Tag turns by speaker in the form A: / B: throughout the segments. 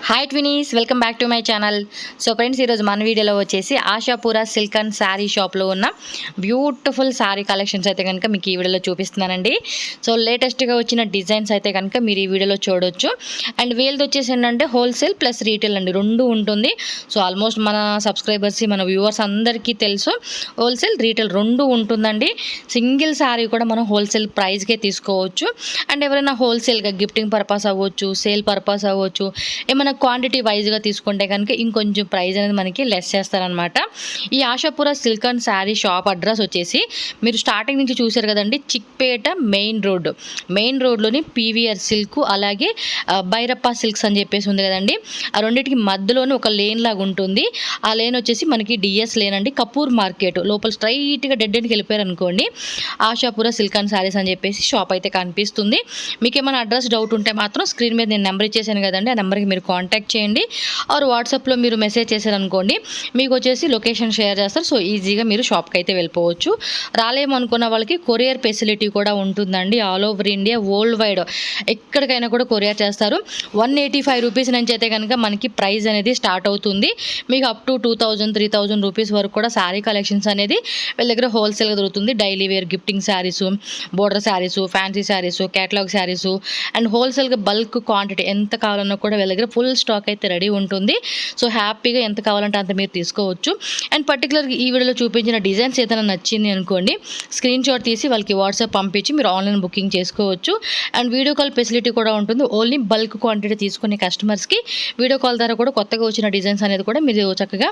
A: Hi twinnies, welcome back to my channel. So friends, ఈరోజు మన వీడియోలో వచ్చేసి ఆశాపురా సిల్క్ అండ్ శారీ షాప్లో ఉన్న బ్యూటిఫుల్ శారీ కలెక్షన్స్ అయితే కనుక మీకు ఈ వీడియోలో చూపిస్తున్నానండి. సో లేటెస్ట్గా వచ్చిన డిజైన్స్ అయితే కనుక మీరు ఈ వీడియోలో చూడొచ్చు. అండ్ వీళ్ళది వచ్చేసి ఏంటంటే హోల్సేల్ ప్లస్ రీటైల్ అండి, రెండు ఉంటుంది. సో ఆల్మోస్ట్ మన సబ్స్క్రైబర్స్, మన వ్యూవర్స్ అందరికీ తెలుసు హోల్సేల్ రీటైల్ రెండు ఉంటుందండి. సింగిల్ శారీ కూడా మనం హోల్సేల్ ప్రైస్కే తీసుకోవచ్చు. అండ్ ఎవరైనా హోల్సేల్గా గిఫ్టింగ్ పర్పస్ అవ్వచ్చు, సేల్ పర్పస్ అవ్వచ్చు, ఏమైనా క్వాంటిటీ వైజ్గా తీసుకుంటే కనుక ఇంకొంచెం ప్రైస్ అనేది మనకి లెస్ చేస్తారనమాట. ఈ Ashapura silk and sari shop address వచ్చేసి మీరు స్టార్టింగ్ నుంచి చూసారు కదండి, చిక్పేట మెయిన్ రోడ్లోని పీవీఆర్ సిల్క్, అలాగే భైరప్ప సిల్క్స్ అని చెప్పేసి ఉంది కదండి. ఆ రెండింటికి మధ్యలోనే ఒక లేన్ లాగా ఉంటుంది. ఆ లేన్ వచ్చేసి మనకి డిఎస్ లేన్ అండి. కపూర్ మార్కెట్ లోపల స్ట్రైట్గా డెడ్ ఎండ్కి వెళ్ళిపోయారు అనుకోండి, ఆశాపురా సిల్క్ అండ్ శారీస్ అని చెప్పేసి షాప్ అయితే కనిపిస్తుంది. మీకు ఏమైనా అడ్రస్ డౌట్ ఉంటే మాత్రం స్క్రీన్ మీద నేను నెంబర్ ఇచ్చేసాను కదండి, ఆ నెంబర్కి మీరు కాంటాక్ట్ చేయండి. ఆర్ వాట్సాప్లో మీరు మెసేజ్ చేశారనుకోండి, మీకు వచ్చేసి లొకేషన్ షేర్ చేస్తారు. సో ఈజీగా మీరు షాప్కి అయితే వెళ్ళిపోవచ్చు. రాలేమనుకున్న వాళ్ళకి కొరియర్ ఫెసిలిటీ కూడా ఉంటుందండి. All over India, world wide ఎక్కడికైనా కూడా కొరియర్ చేస్తారు. 185 రూపీస్ నుంచి అయితే కనుక మనకి ప్రైస్ అనేది స్టార్ట్ అవుతుంది. మీకు అప్ టు 2000, 3000 రూపీస్ వరకు కూడా శారీ కలెక్షన్స్ అనేది వీళ్ళ దగ్గర హోల్సేల్గా దొరుకుతుంది. Daily wear gifting saris, border saris, fancy saris, catalogue saris, and హోల్సేల్గా బల్క్ క్వాంటిటీ ఎంత కావాలన్నా కూడా వీళ్ళ దగ్గర ఫుల్ స్టాక్ అయితే రెడీ ఉంటుంది. సో హ్యాపీగా ఎంత కావాలంటే అంత మీరు తీసుకోవచ్చు. అండ్ పర్టికులర్గా ఈ వీడియోలో చూపించిన డిజైన్స్ ఏదైనా నచ్చింది అనుకోండి, స్క్రీన్ షాట్ తీసి వాళ్ళకి వాట్సాప్ పంపించి మీరు ఆన్లైన్ బుకింగ్ చేసుకోవచ్చు. అండ్ వీడియో కాల్ ఫెసిలిటీ కూడా ఉంటుంది. ఓన్లీ బల్క్ క్వాంటిటీ తీసుకునే కస్టమర్స్కి వీడియో కాల్ ద్వారా కూడా కొత్తగా వచ్చిన డిజైన్స్ అనేది కూడా మీరు చక్కగా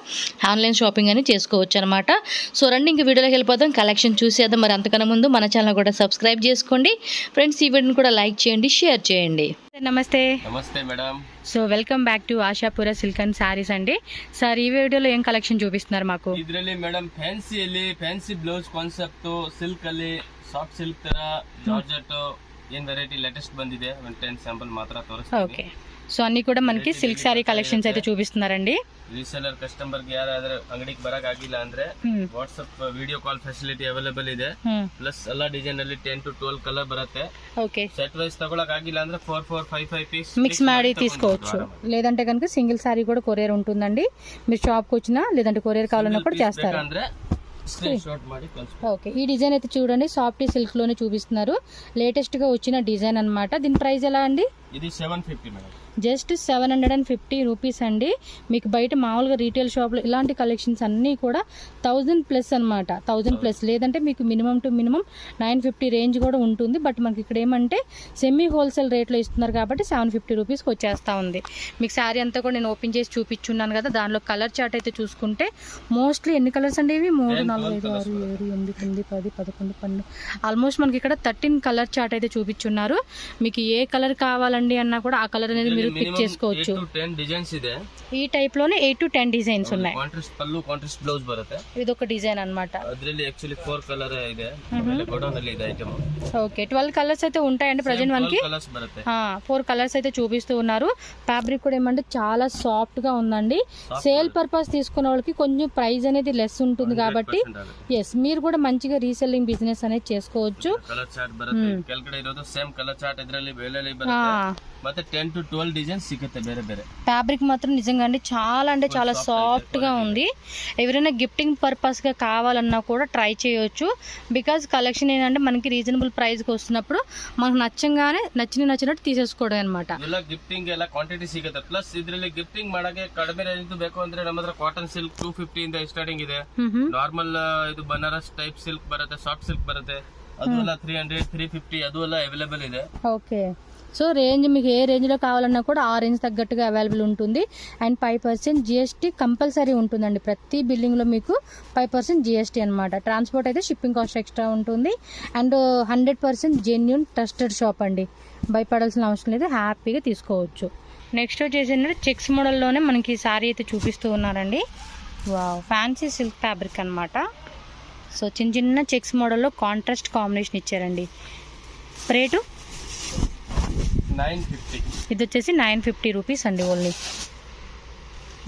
A: ఆన్లైన్ షాపింగ్ అని చేసుకోవచ్చు అనమాట. సో రండి, ఇంక వీడియోలోకి వెళ్ళిపోతాం, కలెక్షన్ చూసేద్దాం. మరి అంతకన్నా ముందు మన ఛానల్ కూడా సబ్స్క్రైబ్ చేసుకోండి ఫ్రెండ్స్. ఈ వీడియోని కూడా లైక్ చేయండి, షేర్ చేయండి. నమస్తే.
B: నమస్తే madam.
A: So welcome back to Ashapura silk and saris ಅಂడి. సార్ ఈ వీడియోలో ఏం కలెక్షన్ చూపిస్తున్నారు మాకు?
B: ಇದರಲ್ಲಿ madam fancy blouse concept silk ಅಲ್ಲಿ ಸಾಫ್ಟ್ ಸಿಲ್ಕ್ ತರ ಜಾರ್ಜೆಟ್ ಏನ್ ವೆರೈಟಿ ಲೇಟೆಸ್ಟ್ ಬಂದಿದೆ, ಒಂದು 10 ಸ್ಯಾಂಪಲ್ ಮಾತ್ರ ತೋರಿಸ್ತೀನಿ.
A: ఓకే, సో అన్ని కూడా మనకి సిల్క్ శారీ కలెక్షన్స్ అయితే చూపిస్తున్నారండి.
B: ರೀಸೆಲ್ಲರ್ ಕಸ್ಟಮರ್ ಗೆ ಯಾರಾದ್ರೂ ಅಂಗಡಿಗೆ ಬರಕ್ ಆಗಿಲ್ಲ ಅಂದ್ರೆ WhatsApp video call facility available ಇದೆ. ಪ್ಲಸ್ ಎಲ್ಲ ಡಿಸೈನ್ ಅಲ್ಲಿ 10 to 12 ಕಲರ್ ಬರುತ್ತೆ.
A: ఓకే,
B: ಸೆಟ್ ವೈಸ್ ತಗೊಳಕ್ ಆಗಿಲ್ಲ ಅಂದ್ರೆ 4, 5 పీస్
A: మిక్స్ ಮಾಡಿ తీసుకోవచ్చు. లేదంటే కనుక సింగిల్ శారీ కూడా కొరియర్ ఉంటుందండి. మీరు షాప్కి వచ్చినా లేదంటే కొరియర్ కావాలన్నా కూడా చేస్తారు. ఓకే, ఈ డిజైన్ అయితే చూడండి, సాఫ్ట్ సిల్క్ లోనే చూపిస్తున్నారు. లేటెస్ట్ గా వచ్చిన డిజైన్ అన్నమాట. దీని ప్రైస్ ఎలా అండి?
B: ఇది 750 మేడం.
A: జస్ట్ 750 రూపీస్ అండి. మీకు బయట మామూలుగా రీటైల్ షాప్లో ఇలాంటి కలెక్షన్స్ అన్నీ కూడా 1000+ అనమాట. 1000+, లేదంటే మీకు మినిమం టు మినిమం 950 రేంజ్ కూడా ఉంటుంది. బట్ మనకి ఇక్కడ ఏమంటే సెమీ హోల్సేల్ రేట్లో ఇస్తున్నారు కాబట్టి 750 రూపీస్కి వచ్చేస్తూ ఉంది. మీకు శారీ అంతా కూడా నేను ఓపెన్ చేసి చూపించున్నాను కదా. దానిలో కలర్ చార్ట్ అయితే చూసుకుంటే మోస్ట్లీ ఎన్ని కలర్స్ అండి ఇవి? 3, 4, 5, 6, 7, 8, 9, 10, 11, 12 ఆల్మోస్ట్ మనకి ఇక్కడ 13 కలర్ చార్ట్ అయితే చూపించున్నారు. మీకు ఏ కలర్ కావాలండి అన్నా కూడా ఆ కలర్ అనేది మీరు పిక్ చేసుకోవచ్చు. ఈ టైప్ లోనే 8 to 10 డిజైన్స్ ఉన్నాయి.
B: కాంట్రాస్ట్ పల్లు, కాంట్రాస్ట్ బ్లౌజ్ బರುತ್ತೆ.
A: ఇది ఒక డిజైన్ అన్నమాట.
B: ಅದರಲ್ಲಿ యాక్చువల్లీ 4 కలర్ ಇದೆ. గోడౌన్ ಅಲ್ಲಿ ಇದೆ ఐటమ్.
A: ఓకే, 12 కలర్స్ అయితే ఉంటాయండి ప్రెజెంట్ మనకి. 4 కలర్స్ అయితే చూపిస్తూ ఉన్నారు. ఫ్యాబ్రిక్ కూడా ఏమంటే చాలా సాఫ్ట్ గా ఉందండి. సేల్ పర్పస్ తీసుకున్న వాళ్ళకి కొంచెం ప్రైస్ అనేది లెస్ ఉంటుంది కాబట్టి ఎస్, మీరు కూడా మంచిగా రీసెల్లింగ్ బిజినెస్ అనేది చేసుకోవచ్చు.
B: కలర్ చార్ట్ బರುತ್ತೆ. ಕೆಳಗಡೆ ಇರೋದು ಸೇಮ್ ಕಲರ್ ಚಾರ್ಟ್ ಇದರಲ್ಲಿ ಬೇಲೆಲಿ ಬರುತ್ತೆ. ಮತ್ತೆ 10 to 12 డిజైన్స్ సిಗುತ್ತೆ ಬೇರೆ ಬೇರೆ.
A: ఫ్యాబ్రిక్ మాత్రం నిజంగా అంటే చాలా సాఫ్ట్ గా ఉంది. ఎవరైనా గిఫ్టింగ్ పర్పస్ గా కావాలన్నా కూడా ట్రై చేయొచ్చు. బికాజ్ కలెక్షన్ ఏంటంటే మనకి రీజనబుల్ ప్రైస్ కి వస్తున్నప్పుడు మనకు నచ్చంగానే నచ్చినట్టు తీసేసుకోవడం అనమాట.
B: ಎಲ್ಲ ಗಿಫ್ಟಿಂಗ್ ಎಲ್ಲ ಕ್ವಾಂಟಿಟಿ ಸಿಗುತ್ತೆ. ಪ್ಲಸ್ ಇದರಲ್ಲಿ ಗಿಫ್ಟಿಂಗ್ ಮಾಡಕ್ಕೆ ಕಡಿಮೆ ರೇಂಜ್ ಬೇಕು ಅಂದ್ರೆ ನಮ್ಮ ಹತ್ರ ಕಾಟನ್ ಸಿಲ್ಕ್ 250 ಇಂದ ಸ್ಟಾರ್ಟಿಂಗ್ ಇದೆ. ನಾರ್ಮಲ್ ಇದು ಬನಾರಸ್ ಟೈಪ್ ಸಿಲ್ಕ್ ಬರುತ್ತೆ, ಸಾಫ್ಟ್ ಸಿಲ್ಕ್ ಬರುತ್ತೆ. ಅದು ಎಲ್ಲ 300, 350 ಅದು ಎಲ್ಲ ಅವೈಲೇಬಲ್ ಇದೆ.
A: ఓకే, సో రేంజ్ మీకు ఏ రేంజ్లో కావాలన్నా కూడా ఆ రేంజ్ తగ్గట్టుగా అవైలబుల్ ఉంటుంది. అండ్ 5% GST కంపల్సరీ ఉంటుందండి. ప్రతి బిల్డింగ్లో మీకు 5% GST అనమాట. ట్రాన్స్పోర్ట్ అయితే షిప్పింగ్ కాస్ట్ ఎక్స్ట్రా ఉంటుంది. అండ్ 100% జెన్యూన్ ట్రస్టెడ్ షాప్ అండి. భయపడాల్సిన అవసరం లేదు, హ్యాపీగా తీసుకోవచ్చు. నెక్స్ట్ వచ్చేసి ఏంటంటే చెక్స్ మోడల్లోనే మనకి శారీ అయితే చూపిస్తూ ఉన్నారండి. వావ్, ఫ్యాన్సీ సిల్క్ ఫ్యాబ్రిక్ అనమాట. సో చిన్న చెక్స్ మోడల్లో కాంట్రాస్ట్ కాంబినేషన్ ఇచ్చారండి. రేటు
B: 950.
A: ఇది వచ్చేసి 950 రూపీస్ అండి ఓన్లీ.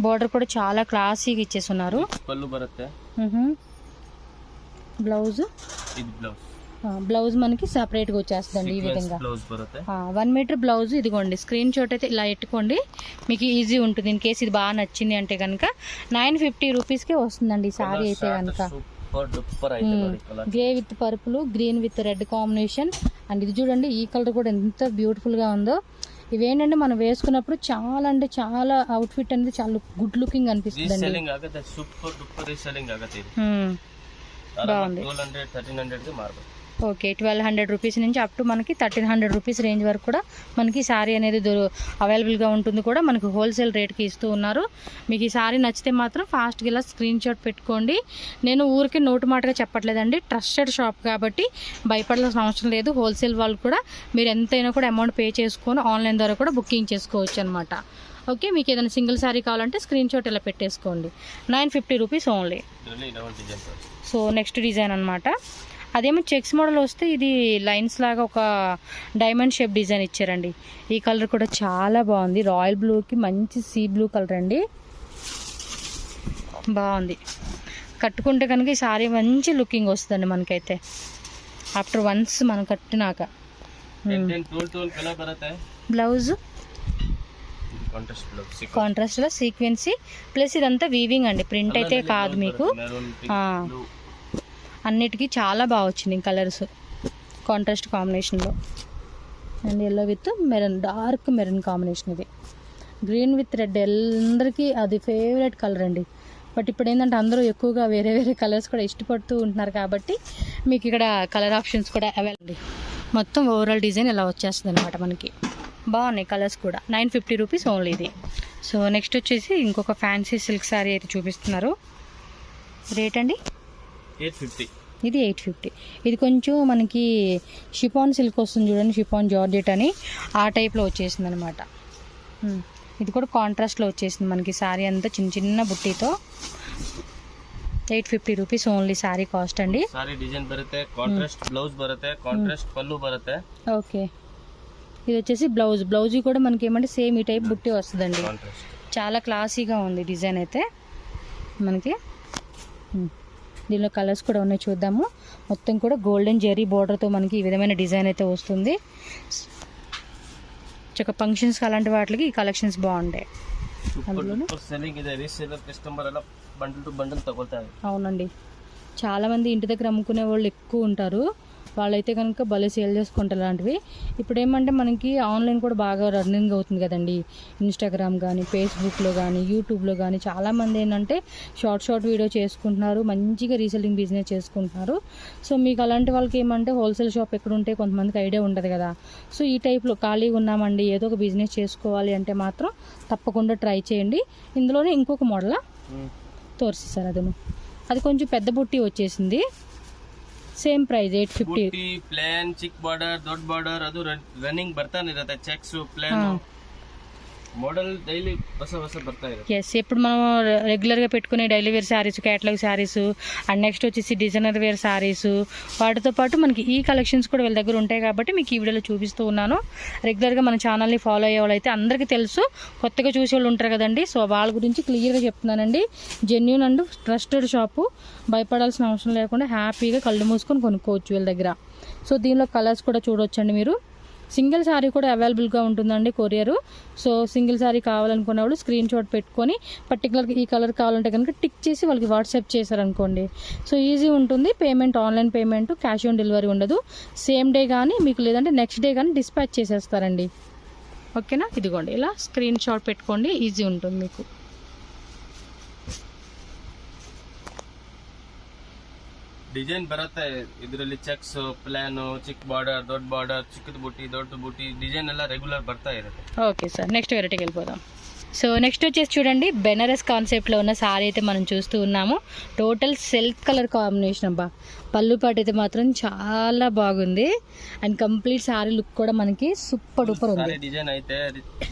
A: బోర్డర్ కూడా చాలా క్లాసీగా ఇచ్చేస్తున్నారు.
B: పళ్ళు బರುತ್ತೆ.
A: బ్లౌజ్,
B: ఇది బ్లౌజ్.
A: బ్లౌజ్ మనకి సపరేట్గా వచ్చేస్తుందండి ఈ విధంగా.
B: బ్లౌజ్ బರುತ್ತೆ
A: 1 మీటర్ బ్లౌజ్. ఇదిగోండి స్క్రీన్ షాట్ అయితే ఇలా ఎట్టుకోండి, మీకు ఈజీ ఉంటుంది. ఇన్ కేసు ఇది బాగా నచ్చింది అంటే కనుక 950 రూపీస్కే వస్తుందండి ఈ సారీ అయితే కనుక.
B: సూపర్ డూపర్ అయితే colour
A: grey with purple, green with red combination. And ఇది చూడండి ఈ కలర్ కూడా ఎంత బ్యూటిఫుల్గా ఉందో. ఇవేంటంటే మనం వేసుకున్నప్పుడు చాలా అంటే చాలా అవుట్ఫిట్ అనేది చాలా గుడ్ లుకింగ్ అనిపిస్తుంది అండి.
B: రీసెల్లింగ్ ಆಗುತ್ತೆ, సూపర్ డూపర్ రీసెల్లింగ్ ಆಗುತ್ತೆ.
A: బాగుంది.
B: 1200 1300 కి మారుతుంది.
A: ఓకే, 1200 రూపీస్ నుంచి అప్ టు మనకి 1300 రూపీస్ రేంజ్ వరకు కూడా మనకి శారీ అనేది అవైలబుల్గా ఉంటుంది కూడా. మనకి హోల్సేల్ రేట్కి ఇస్తూ ఉన్నారు. మీకు ఈ శారీ నచ్చితే మాత్రం ఫాస్ట్గా ఇలా స్క్రీన్ షాట్ పెట్టుకోండి. నేను ఊరికి నోటు మాటగా చెప్పట్లేదండి, ట్రస్టెడ్ షాప్ కాబట్టి భయపడాల్సిన అవసరం లేదు. హోల్సేల్ వాళ్ళు కూడా మీరు ఎంతైనా కూడా అమౌంట్ పే చేసుకొని ఆన్లైన్ ద్వారా కూడా బుకింగ్ చేసుకోవచ్చు అనమాట. ఓకే, మీకు ఏదైనా సింగిల్ శారీ కావాలంటే స్క్రీన్ షాట్ ఇలా పెట్టేసుకోండి. 950 rupees only. So next design అనమాట. అదేమో చెక్స్ మోడల్ వస్తే ఇది లైన్స్ లాగా ఒక డైమండ్ షేప్ డిజైన్ ఇచ్చారండి. ఈ కలర్ కూడా చాలా బాగుంది. రాయల్ బ్లూకి మంచి సీ బ్లూ కలర్ అండి, బాగుంది. కట్టుకుంటే కనుక ఈ సారీ మంచి లుకింగ్ వస్తుందండి మనకైతే ఆఫ్టర్ వన్స్ మనం కట్టినాక. బ్లౌజ్ కాంట్రాస్ట్లో సీక్వెన్సీ ప్లస్ ఇదంతా వీవింగ్ అండి, ప్రింట్ అయితే కాదు మీకు. అన్నిటికీ చాలా బాగా వచ్చింది కలర్స్ కాంట్రాస్ట్ కాంబినేషన్లో. And yellow with maroon, dark maroon combination. ఇది గ్రీన్ విత్ రెడ్ అందరికీ అది ఫేవరెట్ కలర్ అండి. బట్ ఇప్పుడు ఏంటంటే అందరూ ఎక్కువగా వేరే వేరే కలర్స్ కూడా ఇష్టపడుతూ ఉంటున్నారు కాబట్టి మీకు ఇక్కడ కలర్ ఆప్షన్స్ కూడా అవైలబుల్. మొత్తం ఓవరాల్ డిజైన్ ఇలా వచ్చేస్తుంది అనమాట మనకి. బాగున్నాయి కలర్స్ కూడా. 950 రూపీస్ ఓన్లీ ఇది. సో నెక్స్ట్ వచ్చేసి ఇంకొక ఫ్యాన్సీ సిల్క్ శారీ అయితే చూపిస్తున్నారు. రేట్ అండి
B: 850.
A: ఇది 850. ఇది కొంచెం మనకి షిఫాన్ సిల్క్ వస్తుంది చూడండి, షిఫాన్ జార్జెట్ అని ఆ టైప్లో వచ్చేసింది అనమాట. ఇది కూడా కాంట్రాస్ట్లో వచ్చేసింది మనకి శారీ అంతా చిన్న చిన్న బుట్టితో. 850 రూపీస్ ఓన్లీ శారీ కాస్ట్ అండి.
B: సారీ డిజైన్ బರುತ್ತೆ, కాంట్రాస్ట్ బ్లౌజ్ బರುತ್ತೆ, కాంట్రాస్ట్ పళ్ళు బರುತ್ತೆ.
A: ఓకే, ఇది వచ్చేసి బ్లౌజ్ కూడా మనకి ఏమంటే సేమ్ ఈ టైప్ బుట్టి వస్తుందండి. చాలా క్లాసీగా ఉంది డిజైన్ అయితే మనకి. దీనిలో కలర్స్ కూడా ఉన్నాయి, చూద్దాము. మొత్తం కూడా గోల్డెన్ జెరీ బోర్డర్తో మనకి ఈ విధమైన డిజైన్ అయితే వస్తుంది. చక్క ఫంక్షన్స్ అలాంటి వాటికి ఈ కలెక్షన్స్ బాగుంటాయి. అవునండి, చాలామంది ఇంటి దగ్గర అమ్ముకునే వాళ్ళు ఎక్కువ ఉంటారు. వాళ్ళైతే కనుక భలే సేల్ చేసుకుంటారు అలాంటివి. ఇప్పుడు ఏమంటే మనకి ఆన్లైన్ కూడా బాగా రన్నింగ్ అవుతుంది కదండి. ఇన్స్టాగ్రామ్ కానీ, ఫేస్బుక్లో కానీ, యూట్యూబ్లో కానీ చాలామంది ఏంటంటే షార్ట్ వీడియో చేసుకుంటున్నారు, మంచిగా రీసెల్లింగ్ బిజినెస్ చేసుకుంటున్నారు. సో మీకు అలాంటి వాళ్ళకి ఏమంటే హోల్సేల్ షాప్ ఎక్కడ ఉంటే కొంతమందికి ఐడియా ఉండదు కదా. సో ఈ టైప్లో ఖాళీగా ఉన్నామండి, ఏదో ఒక బిజినెస్ చేసుకోవాలి అంటే మాత్రం తప్పకుండా ట్రై చేయండి. ఇందులోనే ఇంకొక మోడల్ తోరిస్తారు, అది కొంచెం పెద్ద బుట్టి వచ్చేసింది. Same price 850.
B: ಪ್ಲೇನ್ ಚಿಕ್ ಬಾರ್ಡರ್ ದೊಡ್ಡ ಬಾರ್ಡರ್ ಅದು ರನ್ನಿಂಗ್ ಬರ್ತಾನೆ ಇರುತ್ತೆ. ಚೆಕ್ಸ್ ಪ್ಲೇನ್ మోడల్ డైలీ ಹೊಸ ಬರ್ತಾ ಇದೆ.
A: ఎస్, ఇప్పుడు మనం రెగ్యులర్గా పెట్టుకునే daily wear saris, catalogue saris and next వచ్చేసి డిజైనర్ వేర్ శారీస్, వాటితో పాటు మనకి ఈ కలెక్షన్స్ కూడా వీళ్ళ దగ్గర ఉంటాయి కాబట్టి మీకు ఈ వీడియోలో చూపిస్తూ ఉన్నాను. రెగ్యులర్గా మన ఛానల్ని ఫాలో అయ్యే వాళ్ళు అయితే అందరికీ తెలుసు, కొత్తగా చూసే వాళ్ళు ఉంటారు కదండి. సో వాళ్ళ గురించి క్లియర్గా చెప్తున్నానండి. జెన్యూన్ అండ్ ట్రస్టెడ్ షాపు, భయపడాల్సిన అవసరం లేకుండా హ్యాపీగా కళ్ళు మూసుకొని కొనుక్కోవచ్చు వీళ్ళ దగ్గర. సో దీనిలో కలర్స్ కూడా చూడొచ్చండి మీరు. సింగిల్ శారీ కూడా అవైలబుల్గా ఉంటుందండి కొరియరు. సో సింగిల్ శారీ కావాలనుకున్న వాళ్ళు స్క్రీన్ షాట్ పెట్టుకొని పర్టికులర్గా ఈ కలర్ కావాలంటే కనుక టిక్ చేసి వాళ్ళకి వాట్సాప్ చేశారనుకోండి. సో ఈజీ ఉంటుంది. Payment online payment, cash on delivery ఉండదు. సేమ్ డే కానీ మీకు లేదంటే నెక్స్ట్ డే కానీ డిస్పాచ్ చేసేస్తారండి. ఓకేనా, ఇదిగోండి ఇలా స్క్రీన్ షాట్ పెట్టుకోండి, ఈజీ ఉంటుంది మీకు.
B: ಡಿಸೈನ್ ಬರುತ್ತೆ ಇದರಲ್ಲಿ. ಚೆಕ್ಸ್, ಪ್ಲಾನ್, ಚಿಕ್ಕ ಬಾರ್ಡರ್, ದೊಡ್ಡ ಬಾರ್ಡರ್, ಚಿಕ್ಕದ ಬುಟ್ಟಿ, ದೊಡ್ಡ ಬುಟ್ಟಿ, ಡಿಸೈನ್ ಎಲ್ಲ ರೆಗ್ಯುಲರ್ ಬರ್ತಾ ಇರುತ್ತೆ.
A: ఓకే సార్, నెక్స్ట్ వెరైటీకి వెళ్ళిపోదాం. సో నెక్స్ట్ వచ్చేసి చూడండి, బెనారస్ కాన్సెప్ట్లో ఉన్న సారీ అయితే మనం చూస్తూ ఉన్నాము. Total self colour combination. అబ్బా, పళ్ళు పాటు అయితే మాత్రం చాలా బాగుంది. అండ్ కంప్లీట్ సారీ లుక్ కూడా మనకి సూపర్ డూపర్ ఉంది.
B: డిజైన్ అయితే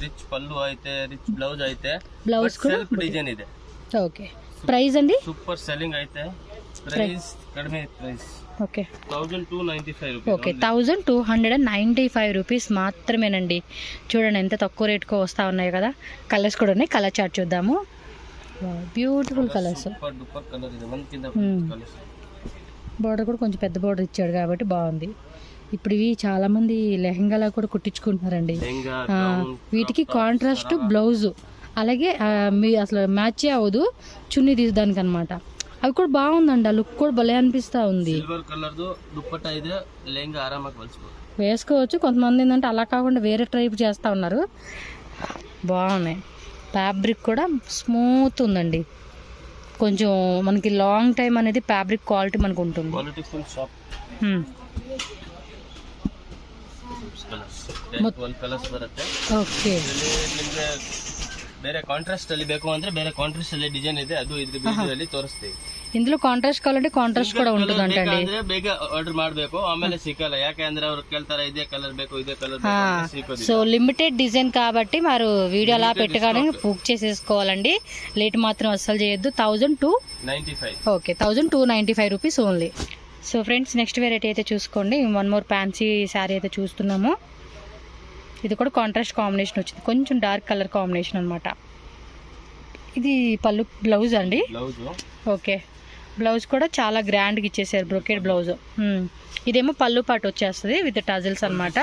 B: రిచ్ పళ్ళు అయితే, రిచ్ బ్లౌజ్ అయితే,
A: బ్లౌజ్ కూడా
B: సెల్ఫ్ డిజైన్ ಇದೆ.
A: ఓకే, ప్రైస్ అండి
B: సూపర్ సెల్లింగ్ అయితే. ప్రైస్ కಡಿಮೆ price.
A: Okay,
B: 1295 rupees.
A: Okay, 1295 rupees మాత్రమేనండి. చూడండి ఎంత తక్కువ రేట్కో వస్తూ ఉన్నాయి కదా. కలర్స్ కూడా ఉన్నాయి, కలర్ చార్ట్ చూద్దాము. Beautiful colours. బార్డర్ కూడా కొంచెం పెద్ద బార్డర్ ఇచ్చాడు కాబట్టి బాగుంది. ఇప్పుడు ఇవి చాలామంది లెహంగాలా కూడా కుట్టించుకుంటున్నారండి. వీటికి కాంట్రాస్ట్ బ్లౌజు, అలాగే మీ అసలు మ్యాచ్ అవ్వదు చున్నీ తీసడానికి అనమాట. అవి కూడా బాగుందండి, ఆ లుక్ కూడా భలే అనిపిస్తూ ఉంది. వేసుకోవచ్చు. కొంతమంది ఏంటంటే అలా కాకుండా వేరే టైప్ చేస్తూ ఉన్నారు. బాగున్నాయి. ఫ్యాబ్రిక్ కూడా స్మూత్ ఉందండి. కొంచెం మనకి లాంగ్ టైం అనేది ఫ్యాబ్రిక్ క్వాలిటీ మనకు ఉంటుంది. ಓಕೆ
B: ಬೇರೆ ಕಾಂಟ್ರಾಸ್ಟ್ ಅಲ್ಲಿ ಬೇಕು ಅಂದ್ರೆ ಬೇರೆ ಕಾಂಟ್ರಾಸ್ಟ್ ಅಲ್ಲಿ ಡಿಸೈನ್ ಇದೆ, ಅದು ಇದ್ರ ವಿಡಿಯೋದಲ್ಲಿ ತೋರಿಸ್ತೀವಿ.
A: ఇందులో కాంట్రాస్ట్ కావాలంటే కాంట్రాస్ట్ కూడా ఉంటుంది అంటండి.
B: ಅಂದ್ರೆ ಬೇಗ ಆರ್ಡರ್ ಮಾಡಬೇಕು, ಆಮೇಲೆ ಸಿಕ್ಕಲ್ಲ. ಯಾಕಂದ್ರೆ ಅವ್ರು ಕೇಳ್ತಾರೆ ಇದೇ ಕಲರ್ ಬೇಕು ಇದೇ ಕಲರ್ ಬೇಕು.
A: సో లిమిటెడ్ డిజైన్ కాబట్టి మరి వీడియో అలా పెట్టగానే బుక్ చేసేసుకోవాలండి. లేట్ మాత్రం అస్సలు చేయొద్దు. 1295. Okay, 1295 rupees only. So friends, next variety అయితే చూసుకోండి. వన్ మోర్ ఫ్యాన్సీ శారీ అయితే చూస్తున్నాము. ఇది కూడా కాంట్రాస్ట్ కాంబినేషన్ వచ్చింది, కొంచెం డార్క్ కలర్ కాంబినేషన్ అనమాట. ఇది పళ్ళు బ్లౌజ్ అండి. ఓకే, బ్లౌజ్ కూడా చాలా గ్రాండ్గా ఇచ్చేసారు, బ్రొకెట్ బ్లౌజ్. ఇదేమో పళ్ళు పాటు వచ్చేస్తుంది విత్ టజిల్స్ అనమాట.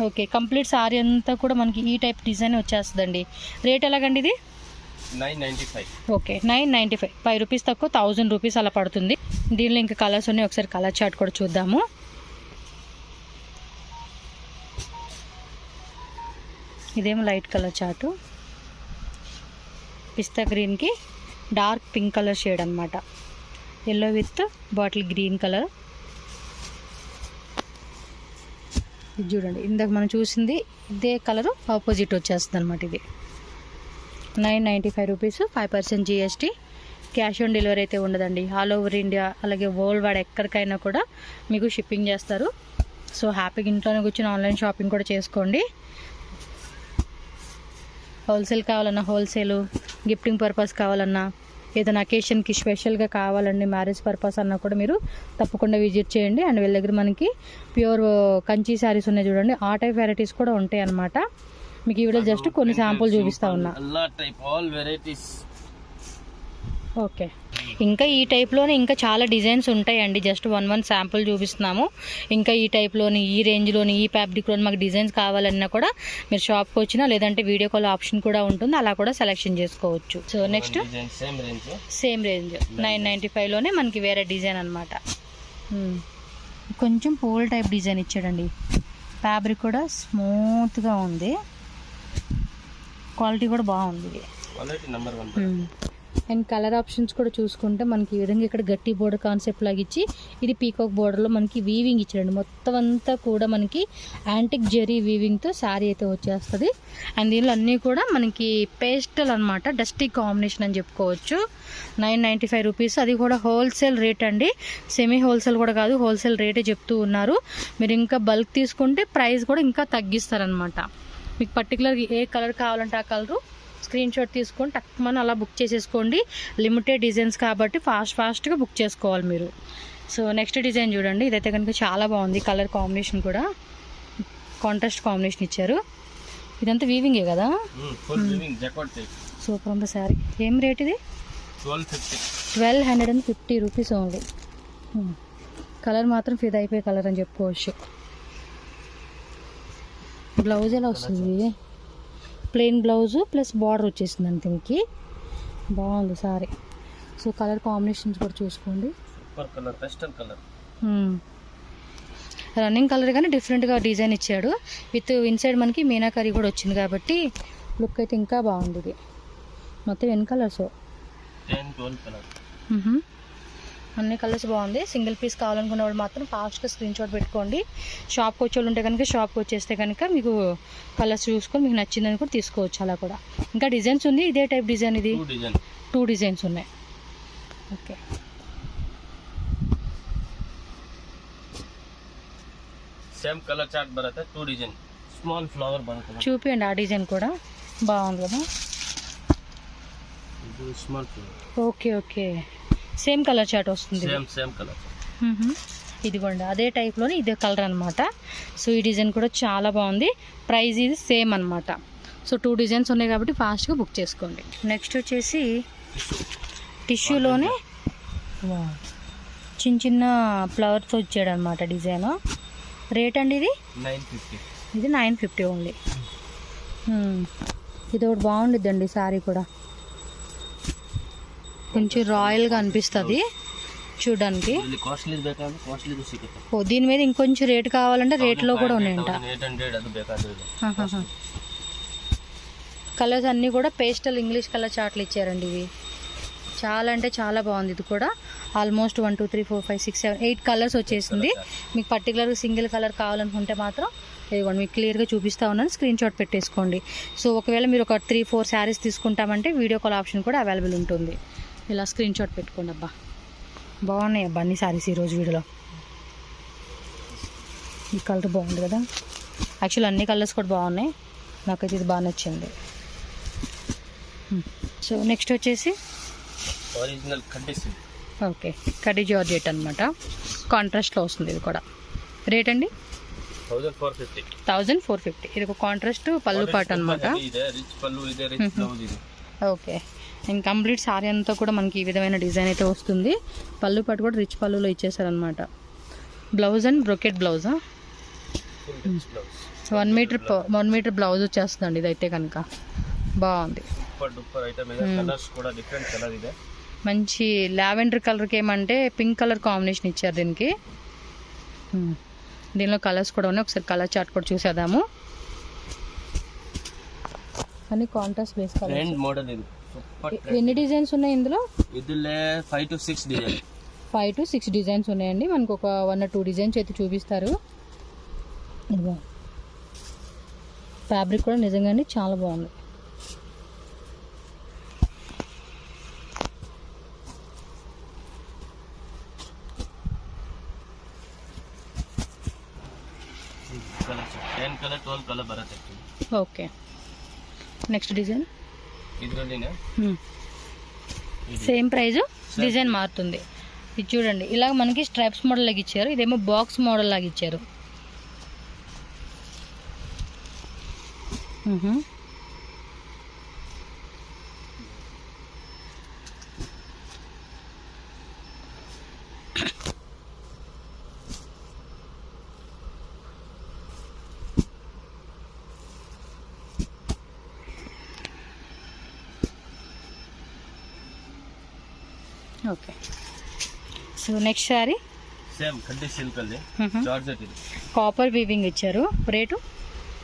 A: ఓకే, కంప్లీట్ శారీ అంతా కూడా మనకి ఈ టైప్ డిజైన్ వచ్చేస్తుందండి. రేట్ ఎలాగండి ఇది?
B: 995.
A: ఓకే, 995, 5 రూపీస్ తక్కువ, 1000 రూపీస్ అలా పడుతుంది. దీనిలో ఇంకా కలర్స్ ఉన్నాయి, ఒకసారి కలర్ చార్ట్ కూడా చూద్దాము. ఇదేమో లైట్ కలర్ చార్టు, పిస్తా గ్రీన్కి డార్క్ పింక్ కలర్ షేడ్ అనమాట. Yellow with bottle green colour. ఇది చూడండి, ఇందాక మనం చూసింది ఇదే కలరు ఆపోజిట్ వచ్చేస్తుంది అనమాట. ఇది 995 rupees, 5% GST. Cash on delivery అయితే ఉండదండి. ఆల్ ఓవర్ ఇండియా అలాగే వరల్డ్ వైడ్ ఎక్కడికైనా కూడా మీకు షిప్పింగ్ చేస్తారు. సో హ్యాపీగా ఇంట్లోనే కూర్చొని ఆన్లైన్ షాపింగ్ కూడా చేసుకోండి. హోల్సేల్ కావాలన్నా హోల్సేలు, గిఫ్టింగ్ పర్పస్ కావాలన్నా, ఏదైనా అకేషన్కి స్పెషల్గా కావాలండి, మ్యారేజ్ పర్పస్ అన్నా కూడా మీరు తప్పకుండా విజిట్ చేయండి. అండ్ వీళ్ళ దగ్గర మనకి ప్యూర్ కంచి శారీస్ ఉన్నాయి చూడండి, ఆ టైప్ వెరైటీస్ కూడా ఉంటాయి అన్నమాట. మీకు ఈ వీడియో జస్ట్ కొన్ని శాంపుల్ చూపిస్తా ఉన్నా. ఓకే, ఇంకా ఈ టైప్లోనే ఇంకా చాలా డిజైన్స్ ఉంటాయండి. జస్ట్ వన్ శాంపుల్ చూపిస్తున్నాము. ఇంకా ఈ టైప్లోని, ఈ రేంజ్లోని, ఈ ఫ్యాబ్రిక్లోని మాకు డిజైన్స్ కావాలన్నా కూడా మీరు షాప్కి వచ్చినా, లేదంటే వీడియో కాల్ ఆప్షన్ కూడా ఉంటుంది, అలా కూడా సెలెక్షన్ చేసుకోవచ్చు. సో నెక్స్ట్ సేమ్ రేంజ్ 995లోనే మనకి వేరే డిజైన్ అనమాట. కొంచెం పూల్ టైప్ డిజైన్ ఇచ్చాడండి. ఫ్యాబ్రిక్ కూడా స్మూత్గా ఉంది, క్వాలిటీ కూడా బాగుంది. అండ్ కలర్ ఆప్షన్స్ కూడా చూసుకుంటే మనకి ఈ విధంగా ఇక్కడ గట్టి బోర్డర్ కాన్సెప్ట్ లాగా ఇచ్చి, ఇది పీకాక్ బోర్డర్లో మనకి వీవింగ్ ఇచ్చాడండి. మొత్తం అంతా కూడా మనకి యాంటిక్ జెరీ వీవింగ్తో శారీ అయితే వచ్చేస్తుంది. అండ్ దీనిలో అన్నీ కూడా మనకి పేస్టల్ అనమాట, డస్టీ కాంబినేషన్ అని చెప్పుకోవచ్చు. 995 రూపీస్, అది కూడా హోల్సేల్ రేట్ అండి. సెమీ హోల్సేల్ కూడా కాదు, హోల్సేల్ రేటే చెప్తూ ఉన్నారు. మీరు ఇంకా బల్క్ తీసుకుంటే ప్రైస్ కూడా ఇంకా తగ్గిస్తారనమాట. మీకు పర్టికులర్గా ఏ కలర్ కావాలంటే ఆ కలరు స్క్రీన్ షాట్ తీసుకొని టక్మని అలా బుక్ చేసేసుకోండి. లిమిటెడ్ డిజైన్స్ కాబట్టి ఫాస్ట్గా బుక్ చేసుకోవాలి మీరు. సో నెక్స్ట్ డిజైన్ చూడండి, ఇదైతే కనుక చాలా బాగుంది. కలర్ కాంబినేషన్ కూడా కాంట్రాస్ట్ కాంబినేషన్ ఇచ్చారు. ఇదంతా వీవింగే కదా, సూపర్ ఉంది శారీ. ఏం రేట్ ఇది? 1250 రూపీస్ ఓన్లీ. కలర్ మాత్రం ఫిదా అయిపోయే కలర్ అని చెప్పుకోవచ్చు. బ్లౌజ్ ఎలా వస్తుంది? ప్లెయిన్ బ్లౌజు ప్లస్ బార్డర్ వచ్చేసింది అంతే. మీకు బాగుంది సారీ. సో కలర్ కాంబినేషన్స్ కూడా చూసుకోండి. రన్నింగ్ కలర్ కానీ డిఫరెంట్గా డిజైన్ ఇచ్చాడు. విత్ ఇన్సైడ్ మనకి మీనాకరీ కూడా వచ్చింది కాబట్టి లుక్ అయితే ఇంకా బాగుంది. ఇది మొత్తం ఎన్ని కలర్స్? అన్ని కలర్స్ బాగుంది. సింగిల్ పీస్ కావాలనుకున్న వాళ్ళు మాత్రం ఫాస్ట్గా స్క్రీన్ షాట్ పెట్టుకోండి. షాప్కి వచ్చే వాళ్ళు ఉంటే కనుక షాప్కి వచ్చేస్తే కనుక మీకు కలర్స్ చూసుకొని మీకు నచ్చిందని కూడా తీసుకోవచ్చు. అలా కూడా ఇంకా డిజైన్స్ ఉంది. ఇదే టైప్ డిజైన్, ఇది 2 డిజైన్స్ ఉన్నాయి. ఓకే,
B: సేమ్ కలర్ చార్ట్ బರುತ್ತೆ, 2 డిజైన్ స్మాల్ ఫ్లవర్ బರುತ್ತೆ.
A: చూపియండి, ఆ డిజైన్ కూడా బాగుంది కదా.
B: ఇది small flower.
A: Okay okay, same colour chart వస్తుంది.
B: Same colour.
A: ఇదిగోండి అదే టైప్లోనే ఇదే కలర్ అనమాట. సో ఈ డిజైన్ కూడా చాలా బాగుంది. ప్రైస్ ఇది సేమ్ అనమాట. సో 2 డిజైన్స్ ఉన్నాయి కాబట్టి ఫాస్ట్గా బుక్ చేసుకోండి. నెక్స్ట్ వచ్చేసి టిష్యూలోనే చిన్న చిన్న ఫ్లవర్స్ వచ్చాడు అనమాట డిజైన్. రేట్ అండి ఇది
B: 950.
A: ఇది 950 ఓన్లీ. ఇది ఒకటి బాగుండిద్దండి శారీ కూడా, కొంచెం రాయల్గా అనిపిస్తుంది చూడడానికి.
B: ಕಾಸ್ಟ್ಲಿ ಬೇಕಾದ್ರೆ ಕಾಸ್ಟ್ಲಿ ಸಿಗುತ್ತೆ.
A: ఓ దీని మీద ఇంకొంచెం రేట్ కావాలంటే రేట్లో కూడా ఉన్నాయంట.
B: 800 ಅದು ಬೇಕಾದ್ರೆ.
A: కలర్స్ అన్నీ కూడా పేస్టల్ ఇంగ్లీష్ కలర్ చార్ట్లు ఇచ్చారండి. ఇవి చాలా అంటే చాలా బాగుంది. ఇది కూడా ఆల్మోస్ట్ 1 2 3 4 5 6 7 8 కలర్స్ వచ్చేసింది. మీకు పర్టికులర్గా సింగిల్ కలర్ కావాలనుకుంటే మాత్రం ఇదిగోండి మీకు క్లియర్గా చూపిస్తూ ఉన్నాను, స్క్రీన్ షాట్ పెట్టేసుకోండి. సో ఒకవేళ మీరు ఒక 3 4 శారీస్ తీసుకుంటామంటే వీడియో కాల్ ఆప్షన్ కూడా అవైలబుల్ ఉంటుంది. ఇలా స్క్రీన్ షాట్ పెట్టుకోండి. అబ్బా బాగున్నాయి అబ్బా అన్ని శారీస్ ఈరోజు వీడియోలో. ఈ కలర్ బాగుంది కదా, యాక్చువల్ అన్ని కలర్స్ కూడా బాగున్నాయి, నాకైతే ఇది బాగా నచ్చింది. సో నెక్స్ట్ వచ్చేసి
B: ఒరిజినల్ కడ్డీ సిల్క్.
A: ఓకే, కడ్డీ జార్జెట్ అనమాట, కాంట్రాస్ట్లో వస్తుంది. ఇది కూడా రేట్ అండి
B: 1450.
A: 1450. ఇది ఒక కాంట్రాస్ట్ పళ్ళు పాటు అనమాట.
B: రిచ్ పళ్ళు ಇದೆ, రిచ్ బ్లౌజ్ ಇದೆ.
A: ఓకే, ఇంకా కంప్లీట్ సారీ అంతా కూడా మనకి ఈ విధమైన డిజైన్ అయితే వస్తుంది. పళ్ళు పాటు కూడా రిచ్ పళ్ళులో ఇచ్చేసారనమాట. బ్లౌజ్ అండ్ బ్రొకెట్ బ్లౌజా, 1 మీటర్ బ్లౌజ్ వచ్చేస్తుందండి. ఇదైతే కనుక బాగుంది.
B: సూపర్ ఐటమ్ ಇದೆ. కలర్స్ కూడా డిఫరెంట్ కలర్ ಇದೆ.
A: మంచి లావెండర్ కలర్కి ఏమంటే పింక్ కలర్ కాంబినేషన్ ఇచ్చారు దీనికి. దీనిలో కలర్స్ కూడా ఉన్నాయి, ఒకసారి కలర్ చార్ట్ కూడా చూసేద్దాము. అని contrast base colour.
B: Trend model ఇది. సూపర్.
A: ఎన్ని డిజైన్స్ ఉన్నాయి ఇందులో?
B: ఇదిలే 5 to 6 డిజైన్.
A: 5 to 6 డిజైన్స్ ఉన్నాయండి. మనకు ఒక 1 or 2 డిజైన్స్ అయితే చూపిస్తారు. ఫ్యాబ్రిక్ కూడా నిజంగా చాలా బాగుంది.
B: ಕಲರ್ 10 ಕಲರ್ 12 ಕಲರ್ ಬರುತ್ತೆ.
A: ఓకే, నెక్స్ట్ డిజైన్
B: ಇದರಲ್ಲಿನೇ
A: సేమ్ ప్రైస్, డిజైన్ మారుతుంది. ఇది చూడండి, ఇలా మనకి స్ట్రైప్స్ మోడల్ లాగా ఇచ్చారు, ఇదేమో బాక్స్ మోడల్ లాగా ఇచ్చారు. Okay, so next sari
B: same ಕಡ್ಡಿ ಸಿಲ್ಕ್ ಅಲ್ಲಿ ಜಾರ್ಜೆಟ್ ಇದೆ.
A: కాపర్ వీవింగ్ ఇచ్చారు. రేటు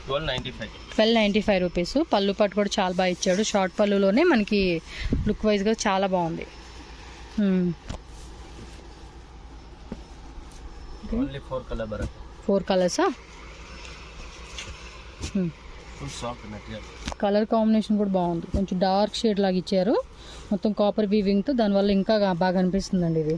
B: 1295.
A: 1295 రూపీస్. పళ్ళు పట్టు కూడా చాలా బాగా ఇచ్చాడు. షార్ట్ పళ్ళులోనే మనకి లుక్ వైజ్గా చాలా బాగుంది.
B: ఓన్లీ 4 కలర్ బರುತ್ತೆ.
A: 4 కలర్సా?
B: Full soft material.
A: Colour combination కూడా బాగుంది, కొంచెం డార్క్ షేడ్ లాగా ఇచ్చారు. మొత్తం కాపర్ వీవింగ్తో, దానివల్ల ఇంకా బాగా అనిపిస్తుందండి ఇది.